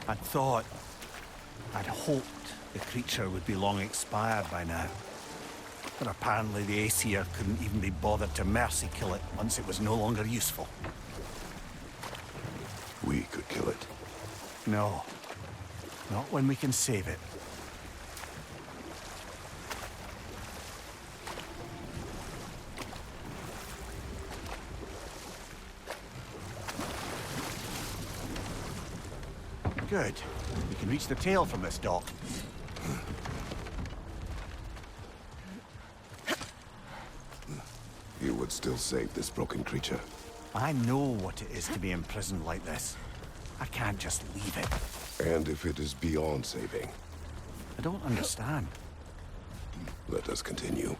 I'd hoped the creature would be long expired by now. But apparently the Aesir couldn't even be bothered to mercy kill it once it was no longer useful. We could kill it. No. Not when we can save it. Good. We can reach the tail from this dock. You would still save this broken creature. I know what it is to be imprisoned like this. I can't just leave it. And if it is beyond saving? I don't understand. Let us continue.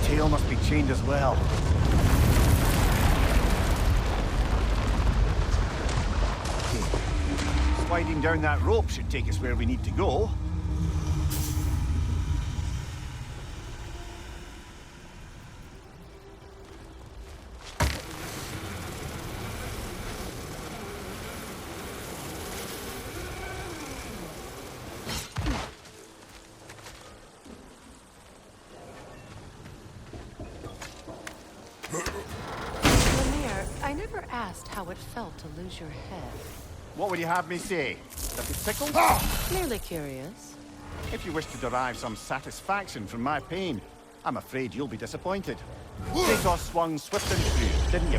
Tail must be chained as well. Sliding down that rope should take us where we need to go. I never asked how it felt to lose your head. What would you have me say? That it tickles? Merely curious. If you wish to derive some satisfaction from my pain, I'm afraid you'll be disappointed. Kratos swung swift and free, didn't you?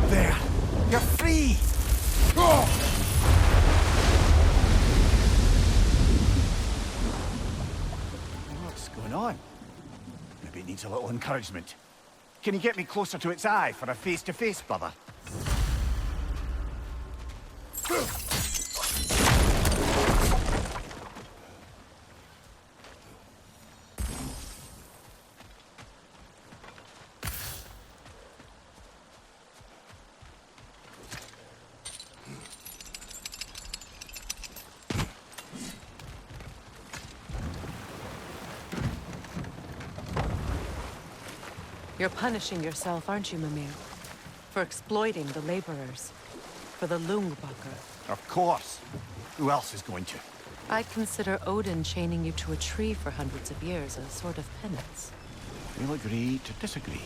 There! You're free! What's going on? Maybe it needs a little encouragement. Can you get me closer to its eye for a face-to-face, brother? You're punishing yourself, aren't you, Mimir? For exploiting the laborers. For the Lungbacher. Of course. Who else is going to? I consider Odin chaining you to a tree for hundreds of years a sort of penance. We'll agree to disagree.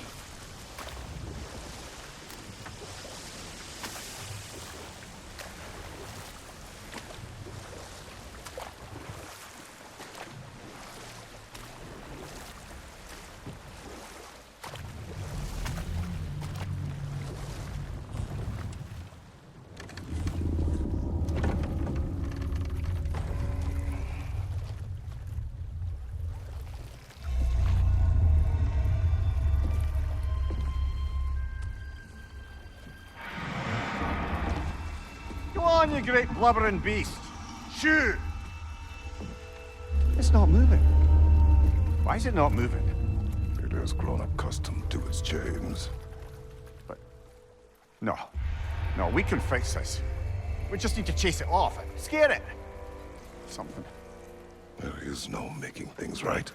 on, you great blubbering beast! Shoo! It's not moving. Why is it not moving? It has grown accustomed to its chains. But... No. No, we can fix this. We just need to chase it off. Scare it! Something. There is no making things right.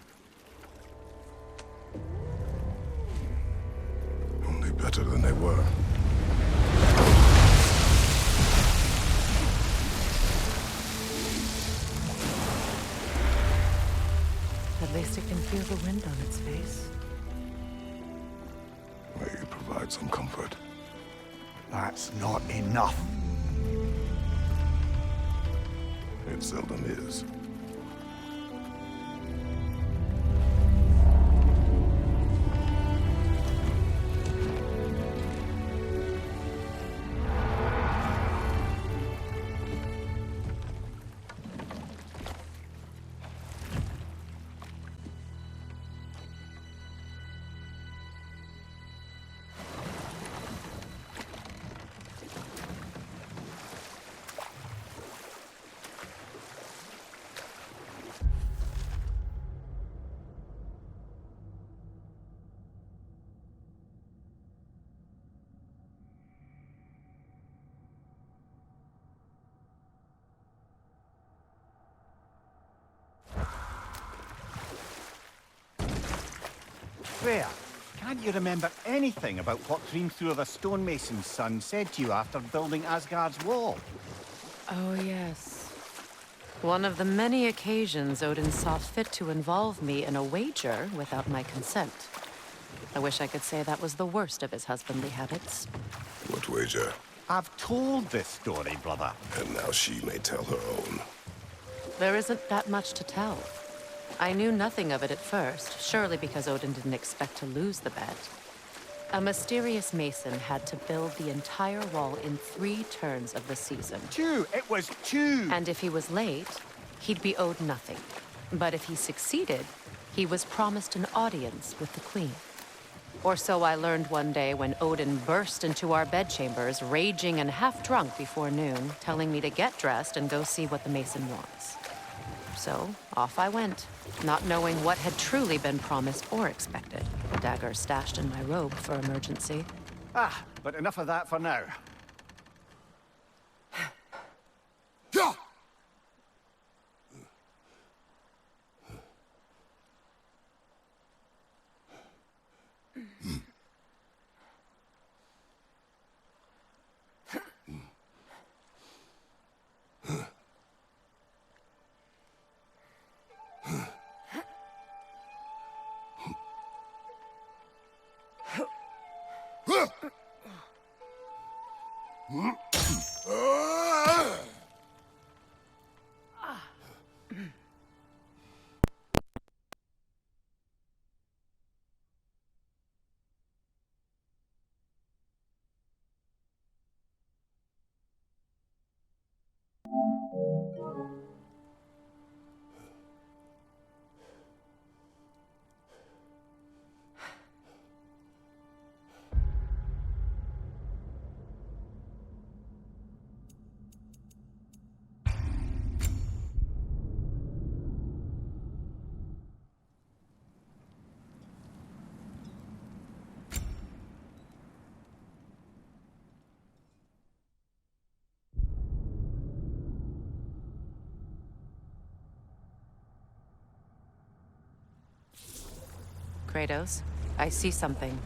Only better than they were. At least it can feel the wind on its face. May you provide some comfort. That's not enough. It seldom is. Freya, can't you remember anything about what Hrimthur the stonemason's son said to you after building Asgard's wall? Oh, yes. One of the many occasions Odin saw fit to involve me in a wager without my consent. I wish I could say that was the worst of his husbandly habits. What wager? I've told this story, brother. And now she may tell her own. There isn't that much to tell. I knew nothing of it at first, surely because Odin didn't expect to lose the bet. A mysterious mason had to build the entire wall in 3 turns of the season. 2! It was 2! And if he was late, he'd be owed nothing. But if he succeeded, he was promised an audience with the queen. Or so I learned one day when Odin burst into our bedchambers, raging and half drunk before noon, telling me to get dressed and go see what the mason wants. So, off I went, not knowing what had truly been promised or expected. A dagger stashed in my robe for emergency. Ah, but enough of that for now. Kratos, I see something.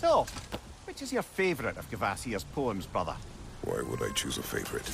So, which is your favourite of Gavasir's poems, brother? Why would I choose a favorite?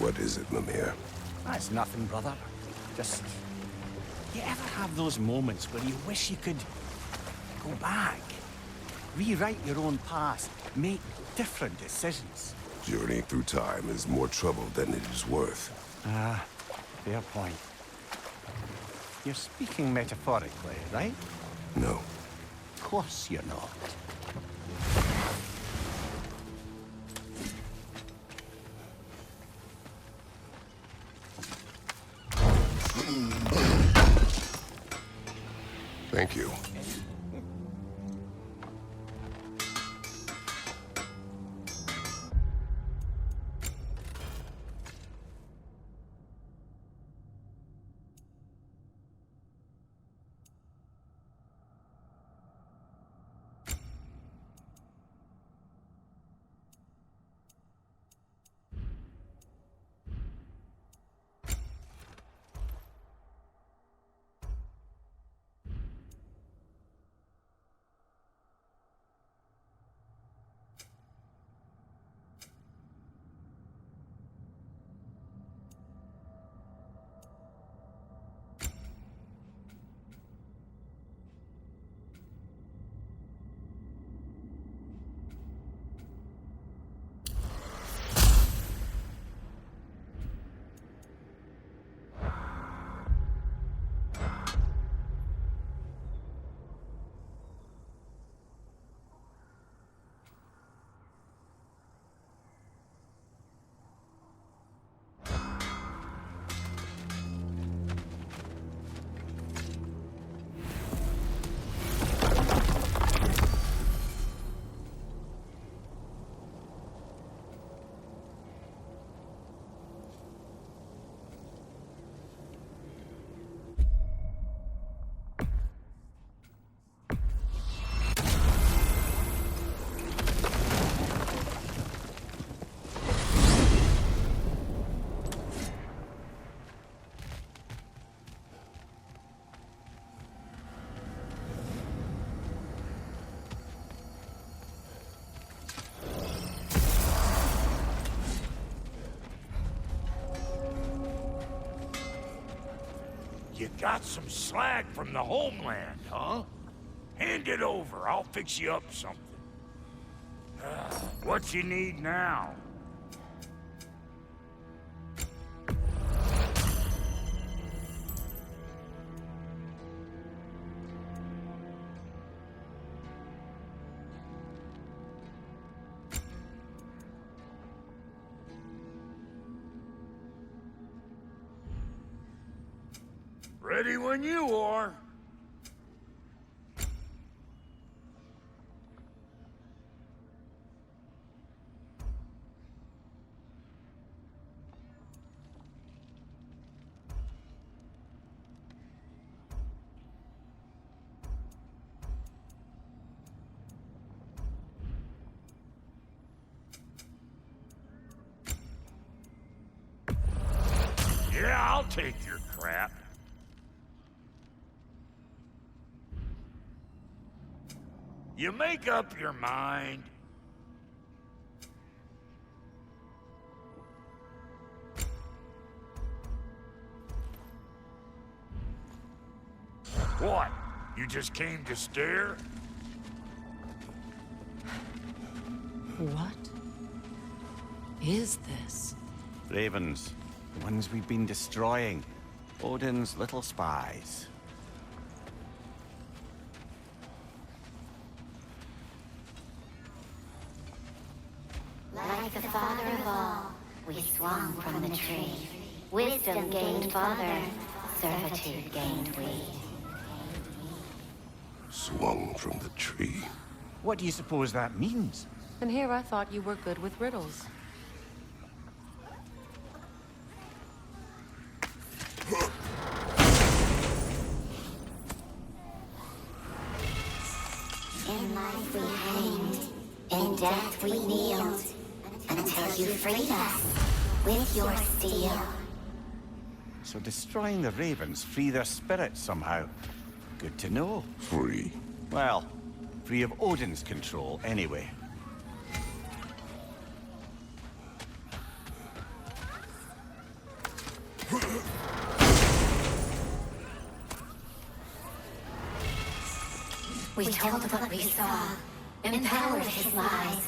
What is it, Mimir? That's nothing, brother. Just... You ever have those moments where you wish you could go back? Rewrite your own past, make different decisions? Journeying through time is more trouble than it is worth. Ah, fair point. You're speaking metaphorically, right? No. Of course you're not. Thank you. You got some slag from the homeland, huh? Hand it over, I'll fix you up something. What you need now? Ready when you are. Yeah, I'll take your crap. You make up your mind. What? You just came to stare? What is this? Ravens. The ones we've been destroying. Odin's little spies. Like the father of all, we swung from the tree. Wisdom gained father, servitude gained we. Swung from the tree. What do you suppose that means? And here I thought you were good with riddles. In life we hanged, in death we kneeled, until you freed us with your steel. So destroying the ravens free their spirits somehow. Good to know. Free. Well, free of Odin's control anyway. We told what we saw, empowered his lies.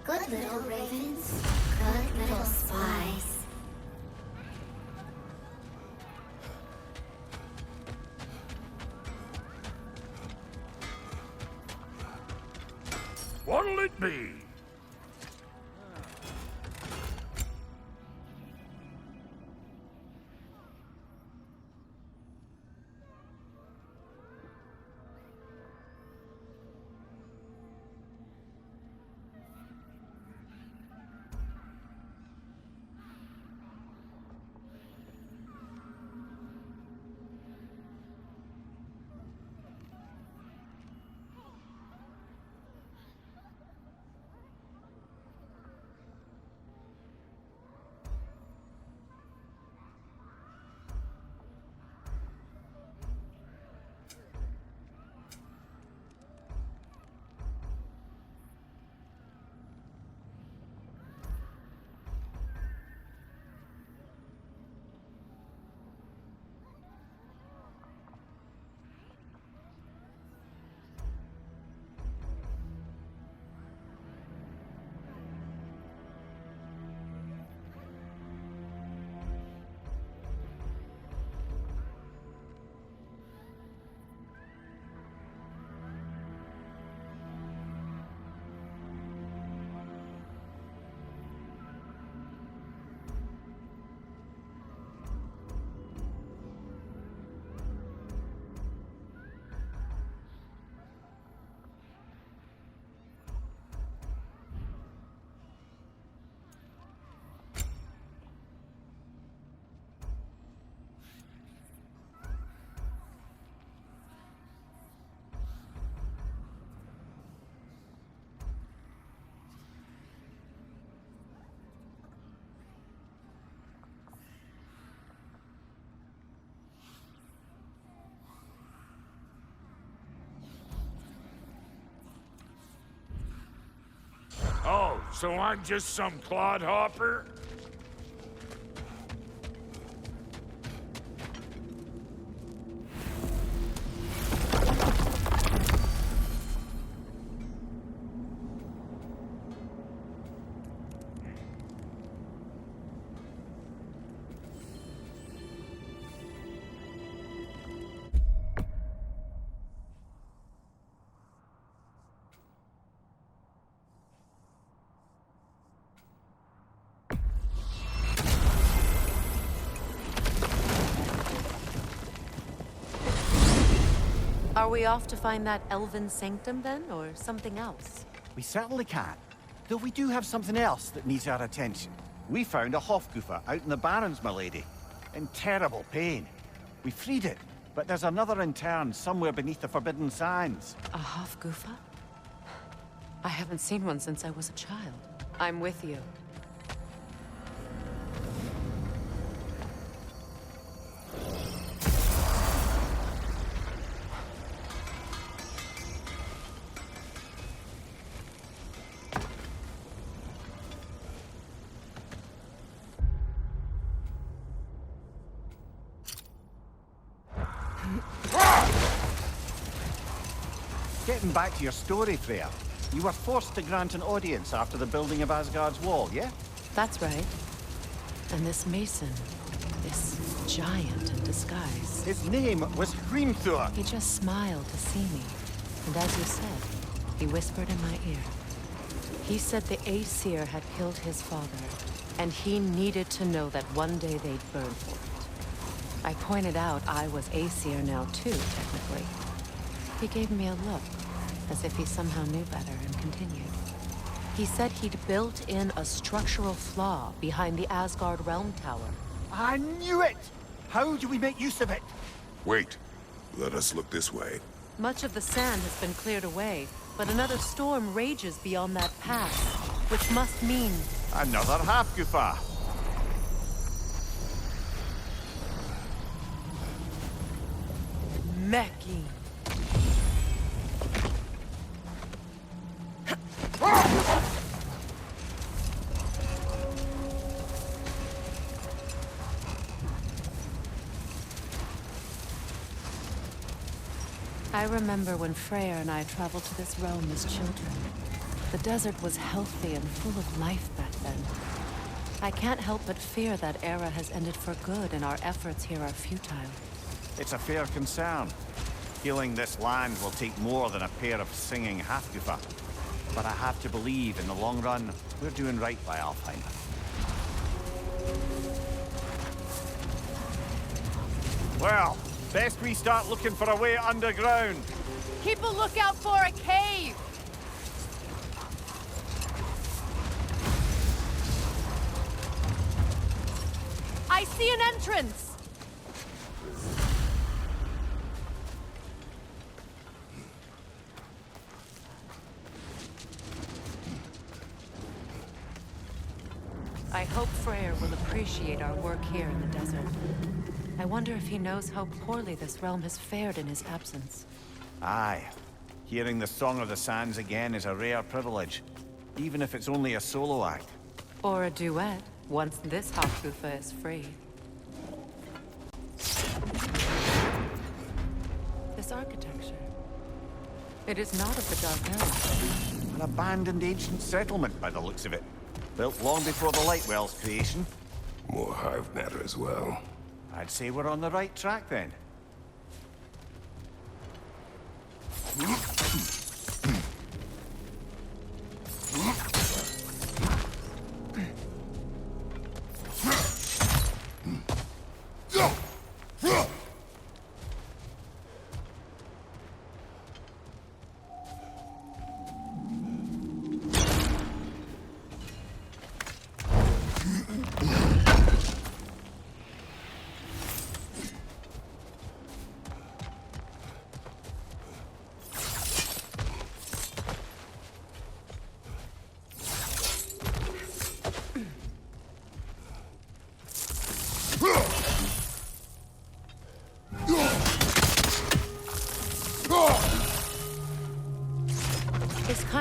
Good little ravens, good little spies. What'll it be? So I'm just some clodhopper? Are we off to find that elven sanctum then, or something else? We certainly can. Though we do have something else that needs our attention. We found a Hofgufa out in the Barrens, my lady. In terrible pain. We freed it, but there's another intern somewhere beneath the Forbidden Sands. A Hofgufa? I haven't seen one since I was a child. I'm with you. Getting back to your story, Freya. You were forced to grant an audience after the building of Asgard's wall, yeah? That's right. And this mason, this giant in disguise, His name was Hrimthur. he just smiled to see me. And as you said, he whispered in my ear. He said the Aesir had killed his father, and he needed to know that one day they'd burn for it. I pointed out I was Aesir now too, technically. He gave me a look, as if he somehow knew better, and continued. He said he'd built in a structural flaw behind the Asgard Realm Tower. I knew it! How do we make use of it? Wait. Let us look this way. Much of the sand has been cleared away, but another storm rages beyond that pass, which must mean... Another Hofgufa. Meki. I remember when Freyr and I traveled to this realm as children. The desert was healthy and full of life back then. I can't help but fear that era has ended for good and our efforts here are futile. It's a fair concern. Healing this land will take more than a pair of singing Hofgufa. But I have to believe, in the long run, we're doing right by Alfheim. Well, best we start looking for a way underground. Keep a lookout for a cave! I see an entrance! I hope Freyr will appreciate our work here in the desert. I wonder if he knows how poorly this realm has fared in his absence. Aye. Hearing the Song of the Sands again is a rare privilege, even if it's only a solo act. Or a duet, once this Hofgufa is free. This architecture. It is not of the Dark Age. An abandoned ancient settlement by the looks of it. Built long before the Lightwell's creation. More hive matter as well. I'd say we're on the right track then.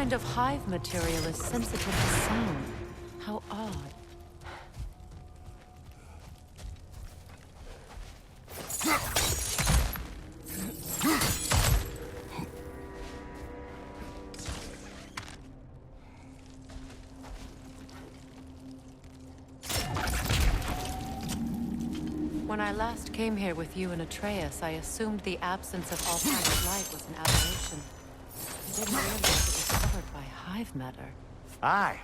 kind of hive material is sensitive to sound. How odd. When I last came here with you and Atreus, I assumed the absence of all kind of light was an aberration. I didn't realize it was covered by hive matter. Aye.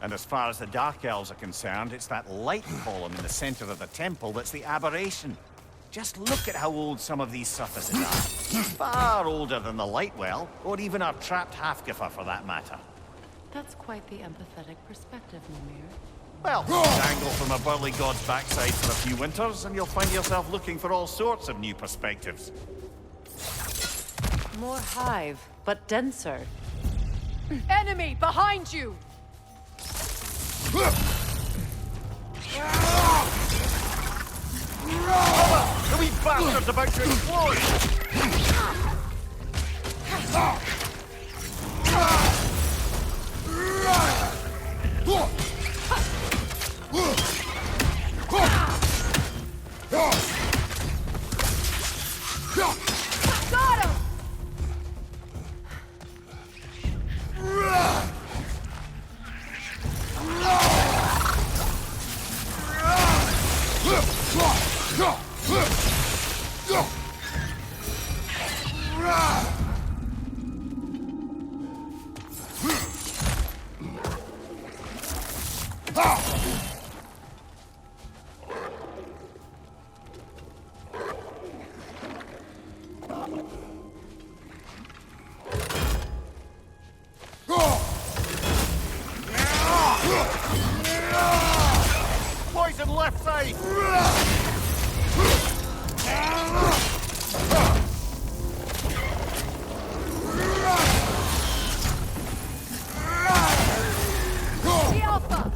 And as far as the Dark Elves are concerned, it's that light column in the center of the temple that's the aberration. Just look at how old some of these surfaces are. Far older than the light well, or even our trapped Halfgiffer for that matter. That's quite the empathetic perspective, Mimir. Well, dangle from a burly god's backside for a few winters, and you'll find yourself looking for all sorts of new perspectives. More hive, but denser. Enemy behind you! The wee bastard's about to explode! Got him! Poison left side! The Alpha!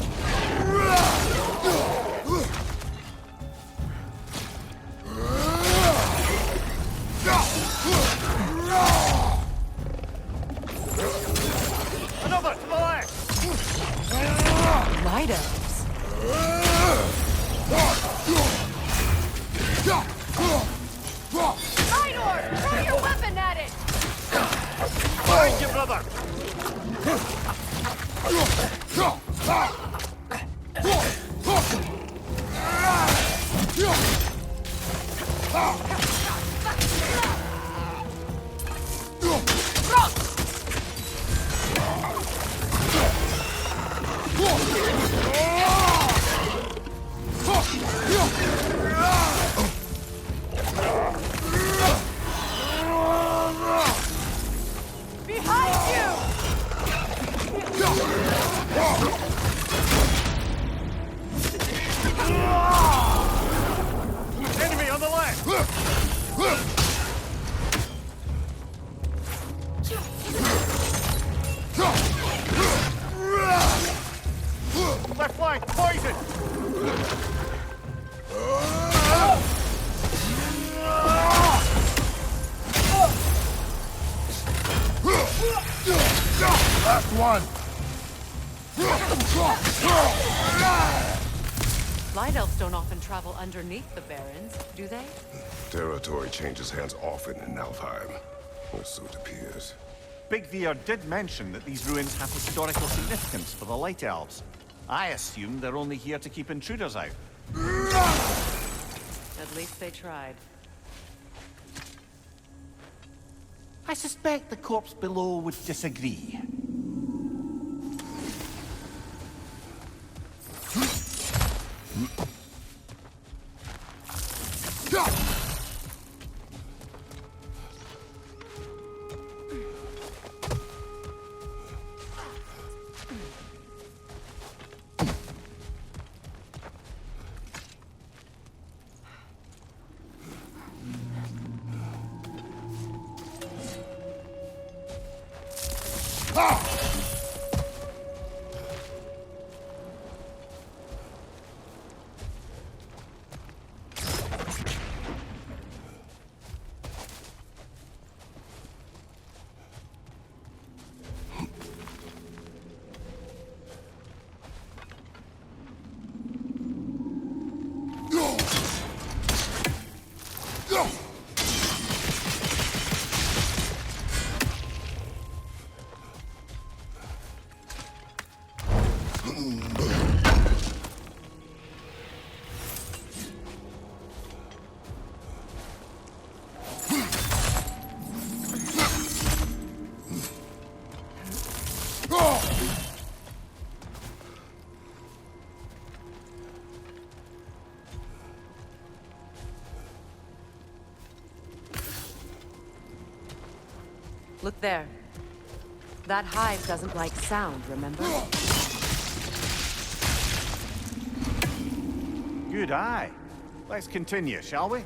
Another to the left! Light elves. Minor! Throw your weapon at it! Behind you, brother! Behind you! Enemy on the left! Left flank, poison! Last one! Light elves don't often travel underneath the barrens, do they? Territory changes hands often in Alfheim, or so it appears. Big Veer did mention that these ruins have historical significance for the Light Elves. I assumed they're only here to keep intruders out. At least they tried. I suspect the corpse below would disagree. Look there. That hive doesn't like sound, remember? Good eye. Let's continue, shall we?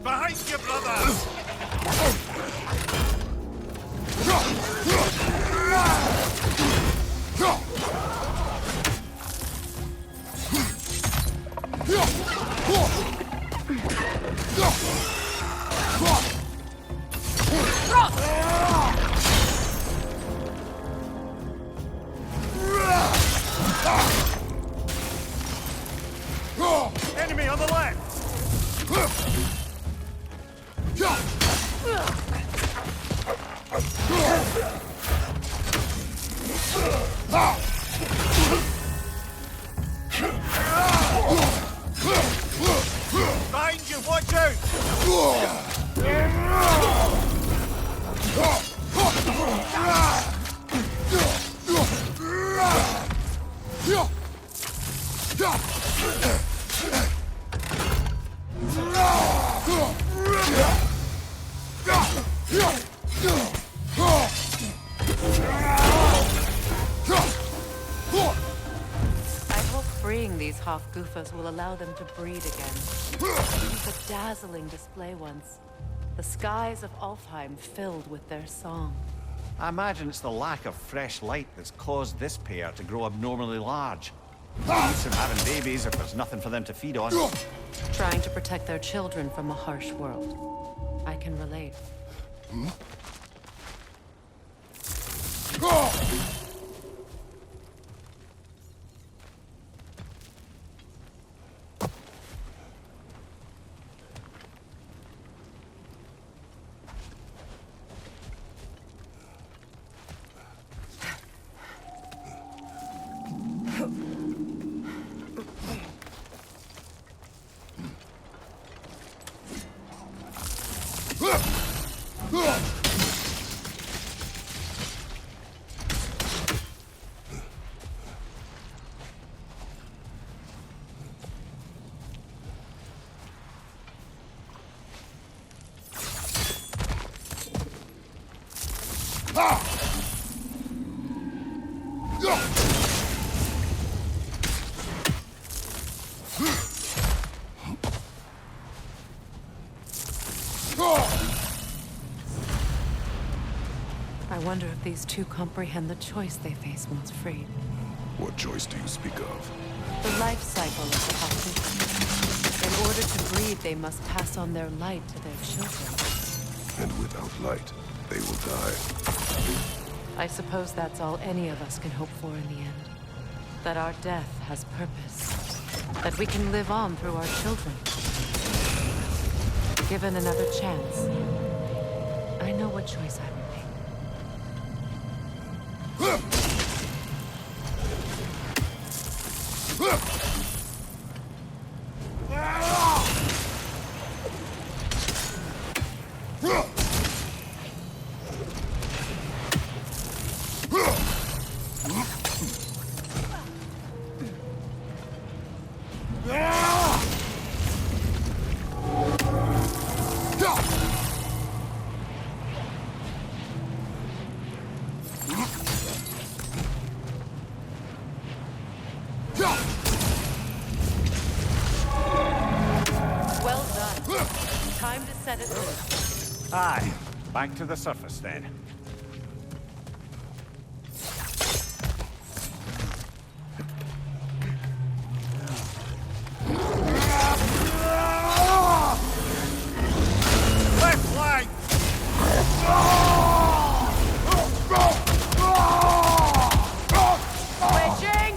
Behind you, brother! Enemy on the left! Behind you, watch out! I hope freeing these half-goofers will allow them to breed again. It was a dazzling display once. The skies of Alfheim filled with their song. I imagine it's the lack of fresh light that's caused this pair to grow abnormally large. Use them having babies if there's nothing for them to feed on. Trying to protect their children from a harsh world. I can relate. I wonder if these two comprehend the choice they face once freed. What choice do you speak of? The life cycle of the population. In order to breed, they must pass on their light to their children. And without light, they will die. I suppose that's all any of us can hope for in the end. That our death has purpose. That we can live on through our children. Given another chance, I know what choice I would make. Well done. Time to set it loose. Aye, back to the surface then. Left flank! Switching!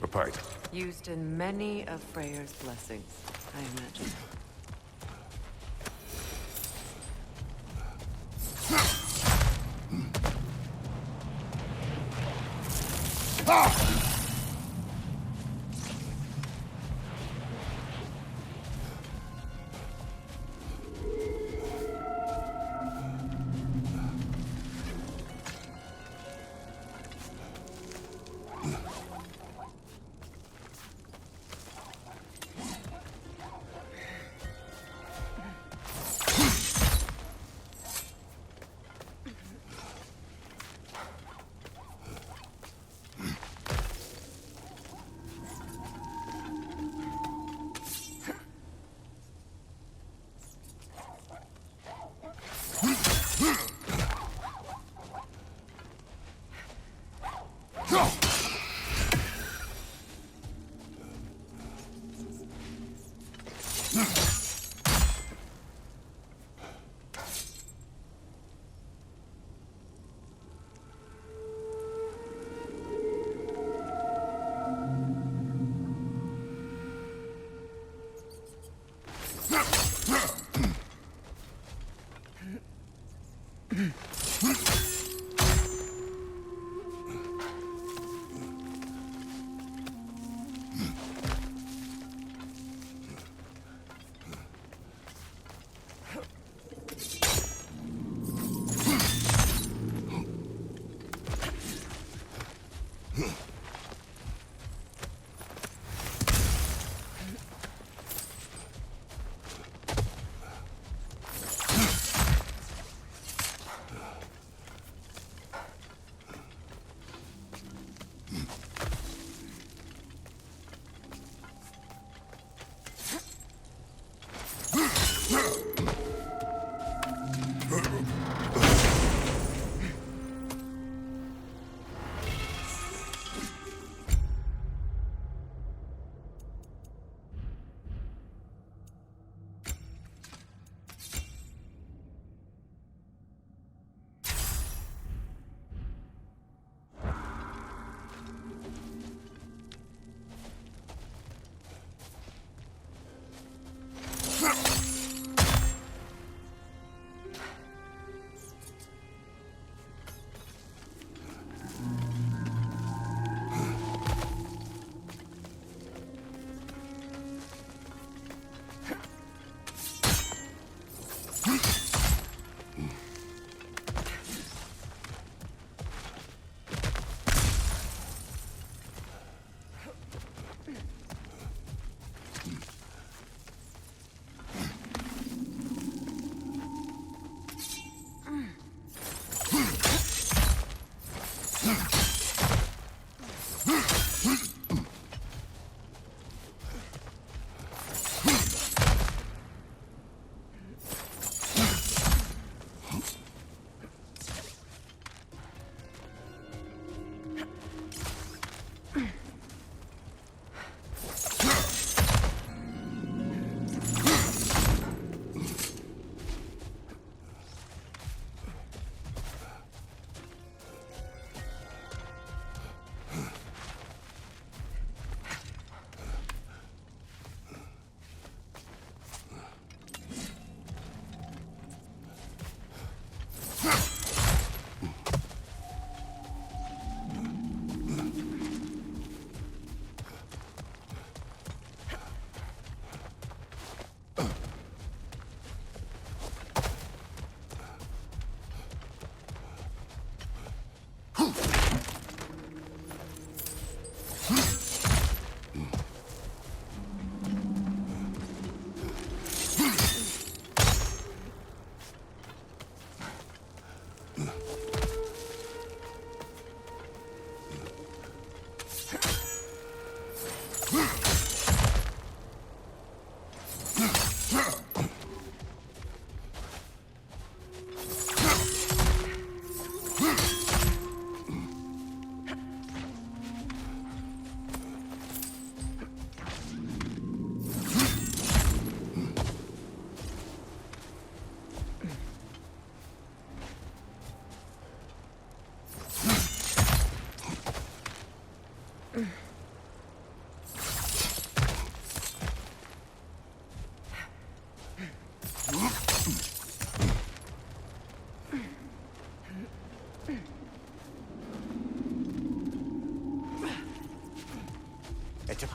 A pint. Used in many of Freyr's blessings, I imagine.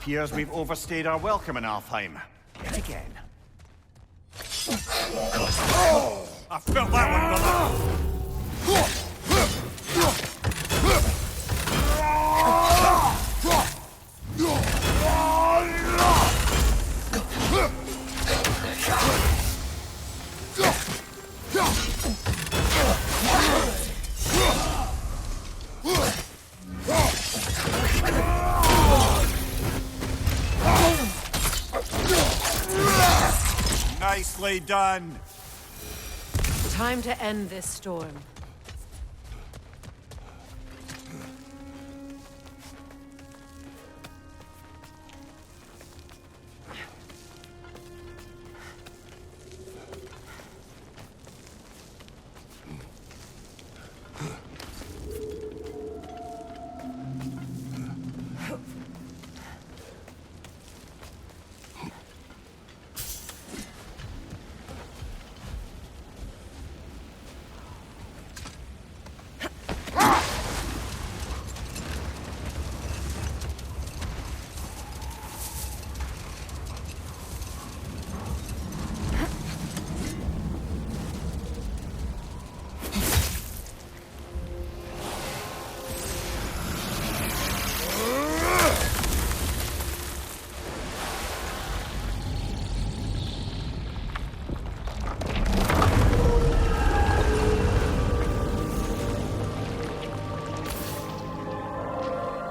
Appears we've overstayed our welcome in Alfheim. Yet again. I felt that one, brother! Nicely done! Time to end this storm.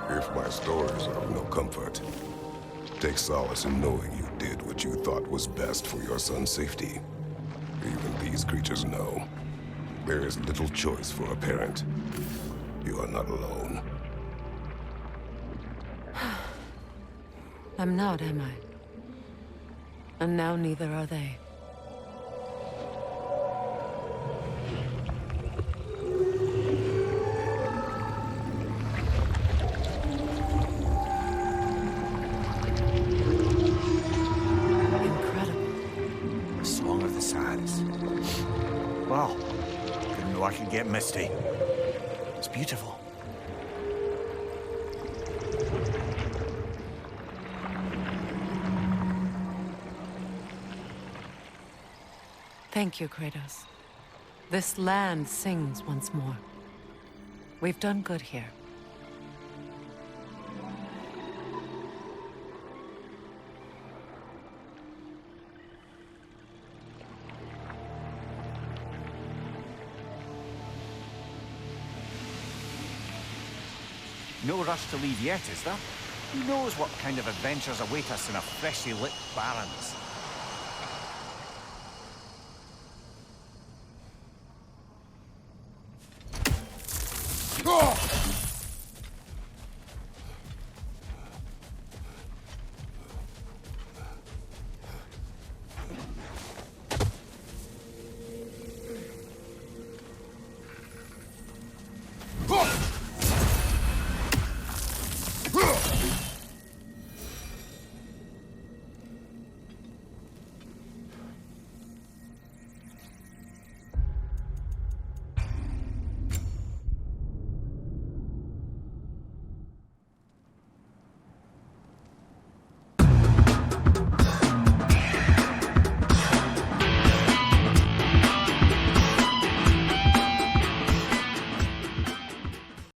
If my stories are of no comfort, take solace in knowing you did what you thought was best for your son's safety. Even these creatures know there is little choice for a parent. You are not alone. I'm not, am I? And now neither are they. Well, didn't know I could get misty. It's beautiful. Thank you, Kratos. This land sings once more. We've done good here. No rush to leave yet, is there? Who knows what kind of adventures await us in a freshly lit Barrens?